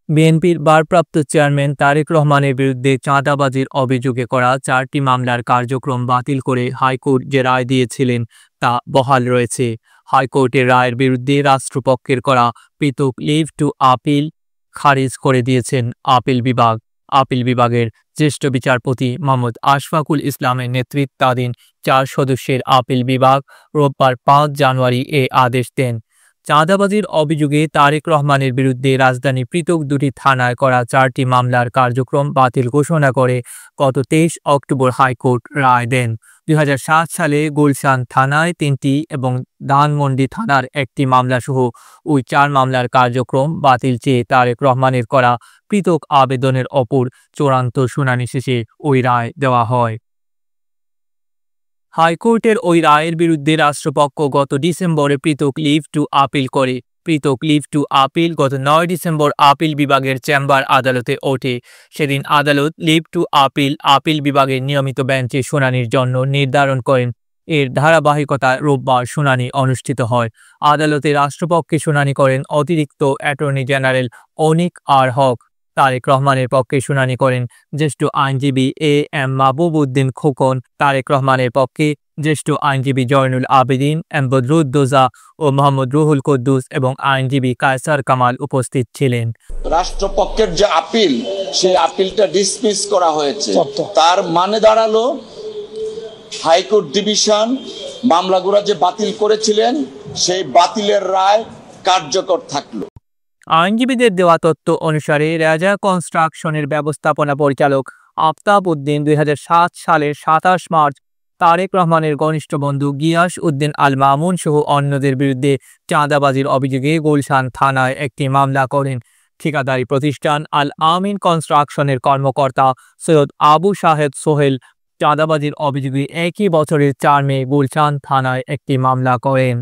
বিএনপির ভারপ্রাপ্ত চেয়ারম্যান তারেক রহমানের বিরুদ্ধে চাঁদাবাজির অভিযোগে করা 4টি মামলার কার্যক্রম বাতিল করে হাইকোর্ট যে রায় দিয়েছিলেন তা বহাল রয়েছে। হাইকোর্টের রায়ের বিরুদ্ধে রাষ্ট্রপক্ষের করা পৃথক লিভ টু আপিল খারিজ করে দিয়েছেন আপিল বিভাগ। আপিল বিভাগের জ্যেষ্ঠ বিচারপতি মোহাম্মদ আশফাকুল ইসলামের নেতৃত্বাধীন 4 সদস্যের আপিল বিভাগ রোববার 5 জানুয়ারি এ আদেশ দেন। চাঁদাবাজির অভিযোগে তারেক রহমানের বিরুদ্ধে রাজধানী পৃথক 2টি থানায় করা 4টি মামলার কার্যক্রম বাতিল ঘোষণা করে গত 23 অক্টোবর হাইকোর্ট রায় দেন। 2007 সালে গুলশান থানায় 3টি এবং ধানমন্ডি থানার 1টি মামলাসহ ওই 4 মামলার কার্যক্রম বাতিল চেয়ে তারেক রহমানের করা পৃথক আবেদনের ওপর চূড়ান্ত শুনানি শেষে ওই রায় দেওয়া হয়। হাইকোর্টের ওই রায়ের বিরুদ্ধে রাষ্ট্রপক্ষ গত ডিসেম্বরে পৃথক লিভ টু আপিল করে। পৃথক লিভ টু আপিল গত 9 ডিসেম্বর আপিল বিভাগের চেম্বার আদালতে ওঠে। সেদিন আদালত লিভ টু আপিল বিভাগের নিয়মিত বেঞ্চে শুনানির জন্য নির্ধারণ করেন। এর ধারাবাহিকতায় রোববার শুনানি অনুষ্ঠিত হয়। আদালতে রাষ্ট্রপক্ষে শুনানি করেন অতিরিক্ত অ্যাটর্নি জেনারেল অনিক আর হক। তারেক রহমানের পক্ষে শুনানি করেন জ্যেষ্ঠ আইনজীবী এ.এম. মাহবুব উদ্দিন খোকন। তারেক রহমানের পক্ষে জ্যেষ্ঠ আইনজীবী জয়নুল আবেদিন, এম বদরুদ্দোজা ও মোহাম্মদ রুহুল কুদ্দুস এবং আইনজীবী কায়সার কামাল উপস্থিত ছিলেন। রাষ্ট্রপক্ষের যে আপিল, সেই আপিলটা ডিসমিস করা হয়েছে। তার মানে দাঁড়ালো হাইকোর্ট ডিভিশন মামলাগুলো যে বাতিল করেছিলেন সেই বাতিলের রায় কার্যকর থাকলো। আইনজীবীদের দেওয়া তথ্য অনুসারে রেজা কনস্ট্রাকশনের ব্যবস্থাপনা পরিচালক আফতাব উদ্দিন 2007 সালের 27 মার্চ তারেক রহমানের ঘনিষ্ঠ বন্ধু গিয়াস উদ্দিন আল মামুন সহ অন্যদের বিরুদ্ধে চাঁদাবাজির অভিযোগে গুলশান থানায় একটি মামলা করেন। ঠিকাদারি প্রতিষ্ঠান আল আমিন কনস্ট্রাকশনের কর্মকর্তা সৈয়দ আবু শাহেদ সোহেল চাঁদাবাজির অভিযোগে একই বছরের 4 মে গুলশান থানায় একটি মামলা করেন।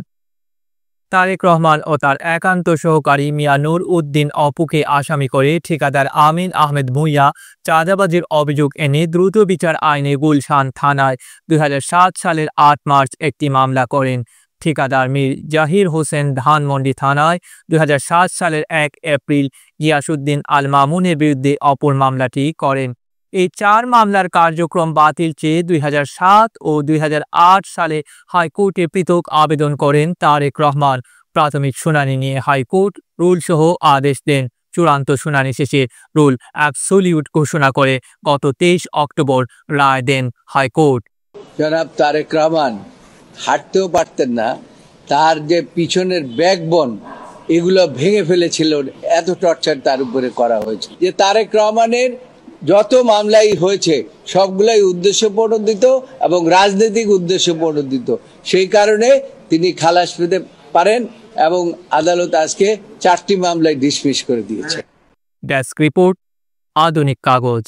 তারেক রহমান ও তার একান্ত সহকারী মিয়া নূর উদ্দিন অপুকে আসামি করে ঠিকাদার আমিন আহমেদ ভূঁইয়া চাঁদাবাজির অভিযোগ এনে দ্রুত বিচার আইনে গুলশান থানায় 2007 সালের 8 মার্চ একটি মামলা করেন। ঠিকাদার মীর জাহির হোসেন ধানমন্ডি থানায় 2007 সালের 1 এপ্রিল গিয়াসউদ্দিন আল মামুনের বিরুদ্ধে অপর মামলাটি করেন। এই 4 মামলার কার্যক্রম বাতিল চেয়ে 2007 ও 2008 সালে হাইকোর্টে পৃথক আবেদন করেন তারেক রহমান। প্রাথমিক শুনানি নিয়ে হাইকোর্ট রুলসহ আদেশ দেন। চূড়ান্ত শুনানি শেষে রুল অ্যাবসোলিউট ঘোষণা করে গত 23 অক্টোবর রায় দেন হাইকোর্ট। জনাব তারেক রহমান হাঁটতেও পারতেন না, তার যে পিছনের ব্যাকবোন এগুলো ভেঙে ফেলেছিল, এত টর্চার তার উপরে করা হয়েছে। যে তারেক রহমানের যত মামলাই হয়েছে সবগুলাই উদ্দেশ্য প্রণোদিত এবং রাজনৈতিক উদ্দেশ্য প্রণোদিত। সেই কারণে তিনি খালাস পেতে পারেন এবং আদালত আজকে 4টি মামলায় ডিসমিস করে দিয়েছে। ডেস্ক রিপোর্ট, আধুনিক কাগজ।